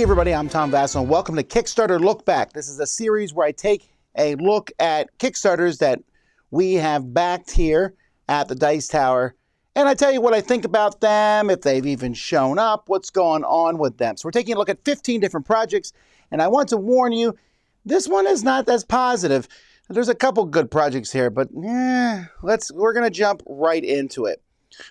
Hey everybody, I'm Tom Vasel and welcome to Kickstarter Lookback. This is a series where I take a look at Kickstarters that we have backed here at the Dice Tower, and I tell you what I think about them, if they've even shown up, what's going on with them. So we're taking a look at 15 different projects, and I want to warn you, this one is not as positive. There's a couple good projects here, but we're going to jump right into it.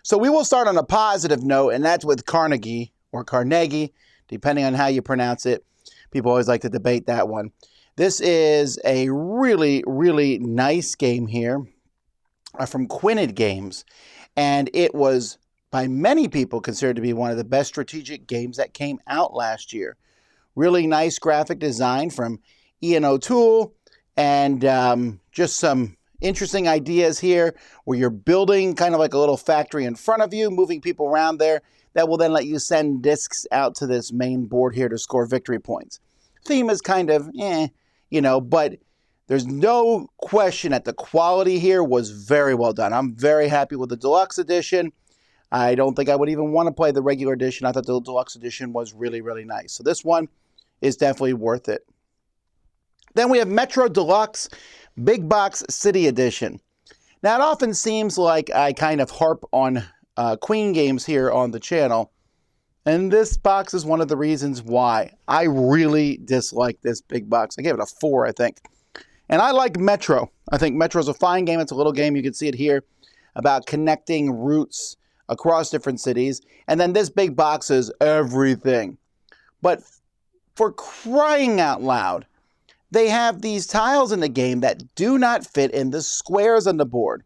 So we will start on a positive note, and that's with Carnegie, or Carnegie, depending on how you pronounce it. People always like to debate that one. This is a really, really nice game here from Cryptid Games, and it was by many people considered to be one of the best strategic games that came out last year. Really nice graphic design from Ian O'Toole, and just some interesting ideas here where you're building kind of like a little factory in front of you, moving people around there that will then let you send discs out to this main board here to score victory points. Theme is kind of, but there's no question that the quality here was very well done. I'm very happy with the deluxe edition. I don't think I would even want to play the regular edition. I thought the deluxe edition was really, really nice. So this one is definitely worth it. Then we have Metro Deluxe Big Box City Edition. Now, it often seems like I kind of harp on Queen games here on the channel, and this box is one of the reasons why. I really dislike this big box. I gave it a 4, I think. And I like Metro. I think Metro's a fine game. It's a little game. You can see it here about connecting routes across different cities. And then this big box is everything. But for crying out loud, they have these tiles in the game that do not fit in the squares on the board.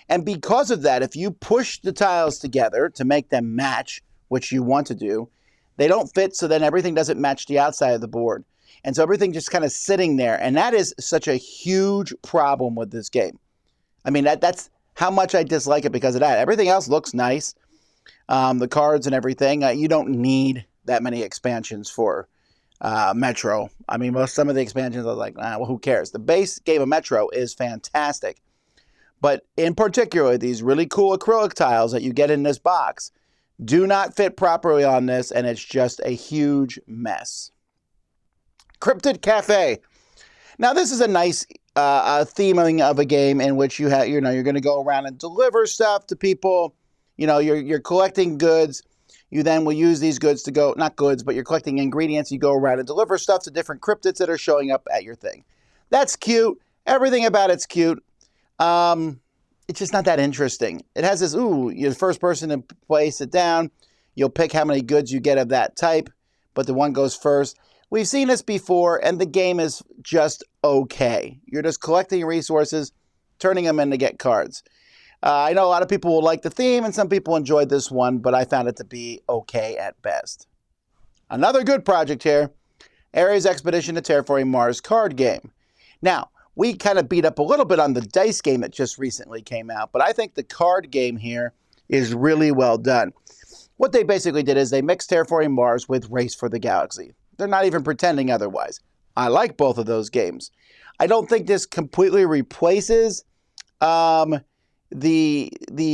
And because of that, if you push the tiles together to make them match, which you want to do, they don't fit, so then everything doesn't match the outside of the board. And so everything just kind of sitting there. And that is such a huge problem with this game. I mean, that's how much I dislike it because of that. Everything else looks nice. The cards and everything. You don't need that many expansions for Metro. I mean, some of the expansions I was like, well, who cares? The base game of Metro is fantastic. But in particular, these really cool acrylic tiles that you get in this box do not fit properly on this, and it's just a huge mess. Cryptid Cafe. Now, this is a nice theming of a game in which you have, you're going to go around and deliver stuff to people. You're collecting goods. You then will use these goods to go, not goods, but you're collecting ingredients. You go around and deliver stuff to different cryptids that are showing up at your thing. That's cute. Everything about it's cute. It's just not that interesting. It has this, you're the first person to place it down. You'll pick how many goods you get of that type, but the one goes first. We've seen this before, and the game is just okay. You're just collecting resources, turning them in to get cards. I know a lot of people will like the theme, and some people enjoyed this one, but I found it to be okay at best. Another good project here, Ares Expedition to Terraforming Mars card game. Now, we kind of beat up a little bit on the dice game that just recently came out, but I think the card game here is really well done. What they basically did is they mixed Terraforming Mars with Race for the Galaxy. They're not even pretending otherwise. I like both of those games. I don't think this completely replaces the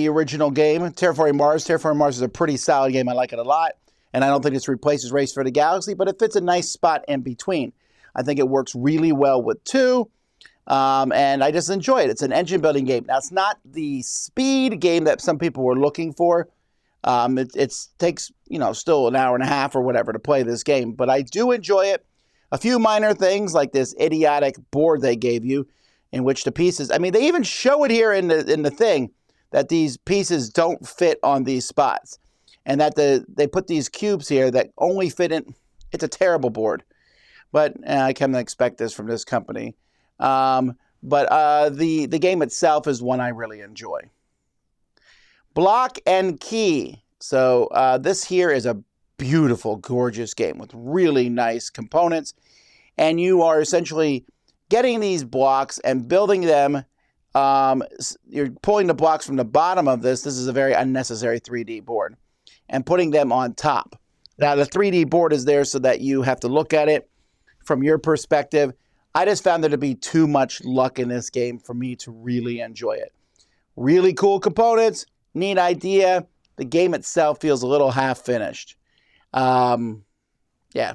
original game, Terraforming Mars. Terraforming Mars is a pretty solid game. I like it a lot. And I don't think this replaces Race for the Galaxy, but it fits a nice spot in between. I think it works really well with 2. And I just enjoy it. It's an engine building game. Now, it's not the speed game that some people were looking for. It takes, still an hour and a half or whatever to play this game. But I do enjoy it. A few minor things like this idiotic board they gave you in which the pieces, I mean, they even show it here in the thing that these pieces don't fit on these spots. And that they put these cubes here that only fit in. It's a terrible board. But I can't expect this from this company. The game itself is one I really enjoy. Block and Key. So this here is a beautiful, gorgeous game with really nice components. And you are essentially getting these blocks and building them. You're pulling the blocks from the bottom of this. This is a very unnecessary 3D board. And putting them on top. Now, the 3D board is there so that you have to look at it from your perspective. I just found there to be too much luck in this game for me to really enjoy it. Really cool components, neat idea. The game itself feels a little half-finished. Yeah,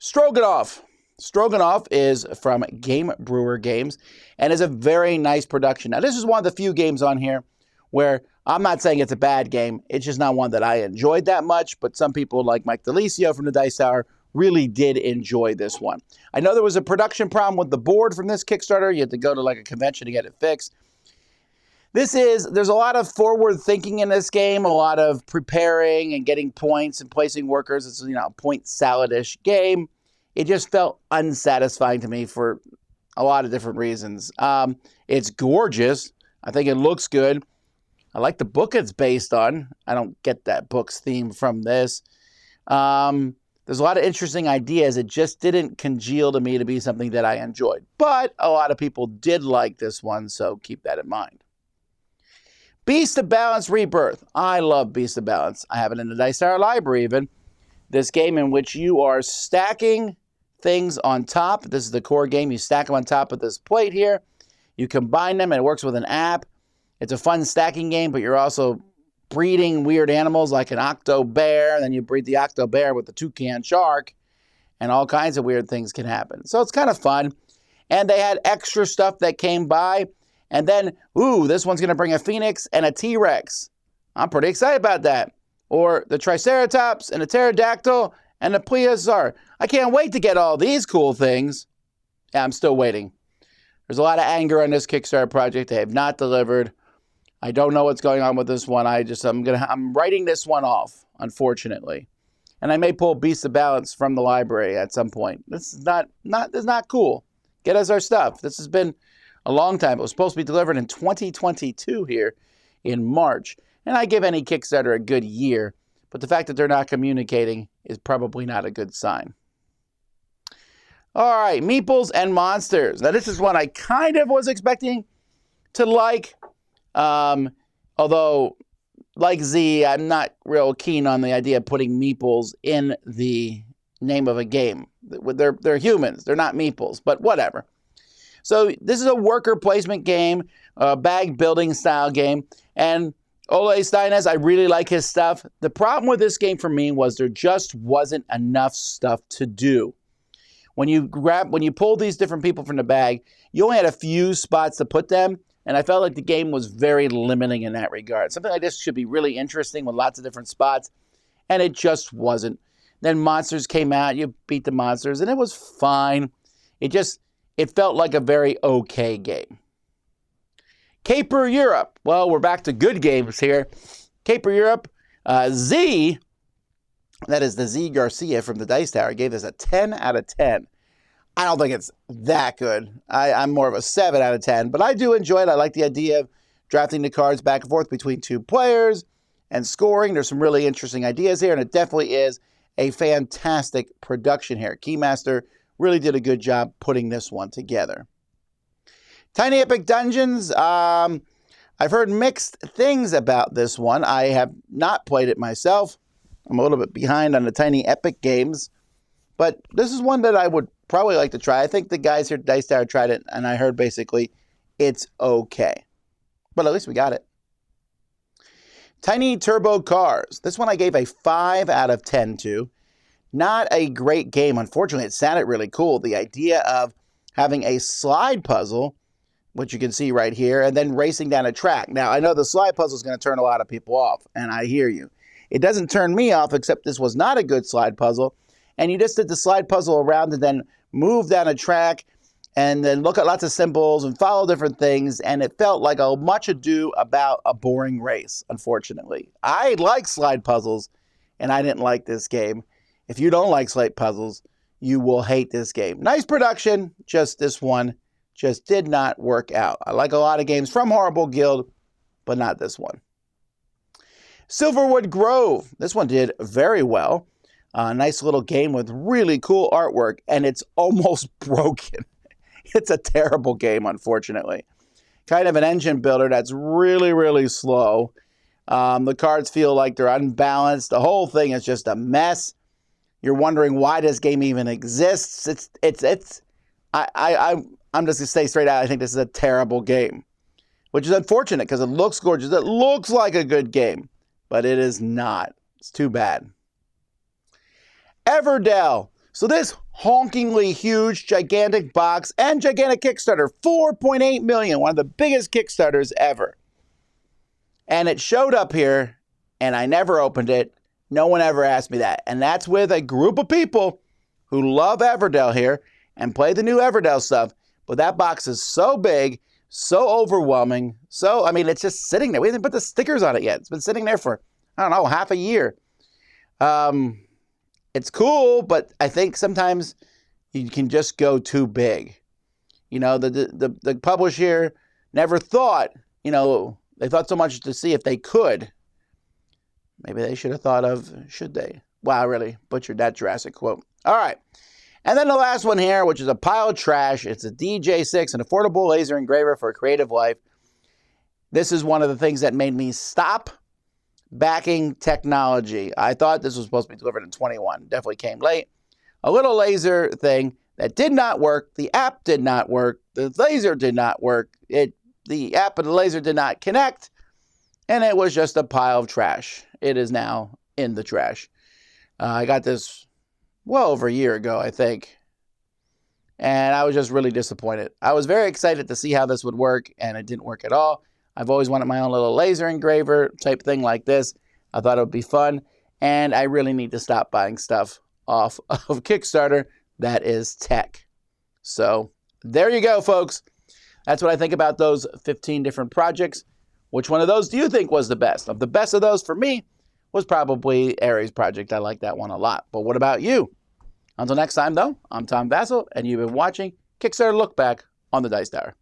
Stroganov. Stroganov is from Game Brewer Games and is a very nice production. Now, this is one of the few games on here where I'm not saying it's a bad game. It's just not one that I enjoyed that much, but some people like Mike DeLisio from the Dice Tower really did enjoy this one. I know there was a production problem with the board from this Kickstarter. You had to go to like a convention to get it fixed. There's a lot of forward thinking in this game, a lot of preparing and getting points and placing workers. It's, a point salad-ish game. It just felt unsatisfying to me for a lot of different reasons. It's gorgeous. I think it looks good. I like the book it's based on. I don't get that book's theme from this. There's a lot of interesting ideas. It just didn't congeal to me to be something that I enjoyed. But a lot of people did like this one, so keep that in mind. Beast of Balance Rebirth. I love Beast of Balance. I have it in the Dice Tower library even. This game in which you are stacking things on top. This is the core game. You stack them on top of this plate here. You combine them and it works with an app. It's a fun stacking game, but you're also breeding weird animals like an octo bear. And then you breed the octo bear with the toucan shark. And all kinds of weird things can happen. So it's kind of fun. And they had extra stuff that came by. And then, ooh, this one's going to bring a phoenix and a T-Rex. I'm pretty excited about that. Or the Triceratops and a pterodactyl and a plesiosaur. I can't wait to get all these cool things. Yeah, I'm still waiting. There's a lot of anger on this Kickstarter project. They have not delivered. I don't know what's going on with this one. I'm writing this one off, unfortunately. And I may pull Beast of Balance from the library at some point. This is not cool. Get us our stuff. This has been a long time. It was supposed to be delivered in 2022 here in March. And I give any Kickstarter a good year. But the fact that they're not communicating is probably not a good sign. All right, Meeples and Monsters. Now, this is one I kind of was expecting to like. Although, like Z, I'm not real keen on the idea of putting Meeples in the name of a game. They're humans. They're not Meeples, but whatever. So this is a worker placement game, a bag building style game. And Ole Steines, I really like his stuff. The problem with this game for me was there just wasn't enough stuff to do. When you pull these different people from the bag, you only had a few spots to put them. And I felt like the game was very limiting in that regard. Something like this should be really interesting with lots of different spots. And it just wasn't. Then monsters came out. You beat the monsters. And it was fine. It felt like a very okay game. Caper Europe. Well, we're back to good games here. Caper Europe. Z, that is the Z Garcia from the Dice Tower, gave this a 10 out of 10. I don't think it's that good. I'm more of a 7 out of 10, but I do enjoy it. I like the idea of drafting the cards back and forth between two players and scoring. There's some really interesting ideas here, and it definitely is a fantastic production here. Keymaster really did a good job putting this one together. Tiny Epic Dungeons. I've heard mixed things about this one. I have not played it myself. I'm a little bit behind on the Tiny Epic games, but this is one that I would probably like to try. I think the guys here at Dice Tower tried it, and I heard basically it's okay. But at least we got it. Tiny Turbo Cars. This one I gave a 5 out of 10 to. Not a great game. Unfortunately, it sounded really cool. The idea of having a slide puzzle, which you can see right here, and then racing down a track. Now, I know the slide puzzle is going to turn a lot of people off, and I hear you. It doesn't turn me off, except this was not a good slide puzzle. And you just did the slide puzzle around and then move down a track and then look at lots of symbols and follow different things. And it felt like a much ado about a boring race, unfortunately. I like slide puzzles, and I didn't like this game. If you don't like slide puzzles, you will hate this game. Nice production, just this one just did not work out. I like a lot of games from Horrible Guild, but not this one. Silverwood Grove. This one did very well. A nice little game with really cool artwork, and it's almost broken. It's a terrible game, unfortunately. Kind of an engine builder that's really, really slow. The cards feel like they're unbalanced. The whole thing is just a mess. You're wondering why this game even exists. I'm just going to say straight out, I think this is a terrible game, which is unfortunate because it looks gorgeous. It looks like a good game, but it is not. It's too bad. Everdell. So this honkingly huge, gigantic box and gigantic Kickstarter. 4.8 million, one of the biggest Kickstarters ever. And it showed up here, and I never opened it. No one ever asked me that. And that's with a group of people who love Everdell here and play the new Everdell stuff. But that box is so big, so overwhelming. So, I mean, it's just sitting there. We haven't put the stickers on it yet. It's been sitting there for, I don't know, half a year. It's cool, but I think sometimes you can just go too big. You know, the publisher never thought, you know, they thought so much to see if they could. Maybe they should have thought of, should they? Wow, I really butchered that Jurassic quote. All right. And then the last one here, which is a pile of trash. It's a DJ6, an affordable laser engraver for a creative life. This is one of the things that made me stop backing technology. I thought this was supposed to be delivered in 21. Definitely came late. A little laser thing that did not work. The app did not work. The laser did not work. The app and the laser did not connect. And it was just a pile of trash. It is now in the trash. I got this well over a year ago, I think. And I was just really disappointed. I was very excited to see how this would work, and it didn't work at all. I've always wanted my own little laser engraver type thing like this. I thought it would be fun. And I really need to stop buying stuff off of Kickstarter that is tech. So there you go, folks. That's what I think about those 15 different projects. Which one of those do you think was the best? Of the best of those for me was probably Ares project. I like that one a lot. But what about you? Until next time, though, I'm Tom Vasel, and you've been watching Kickstarter Look Back on the Dice Tower.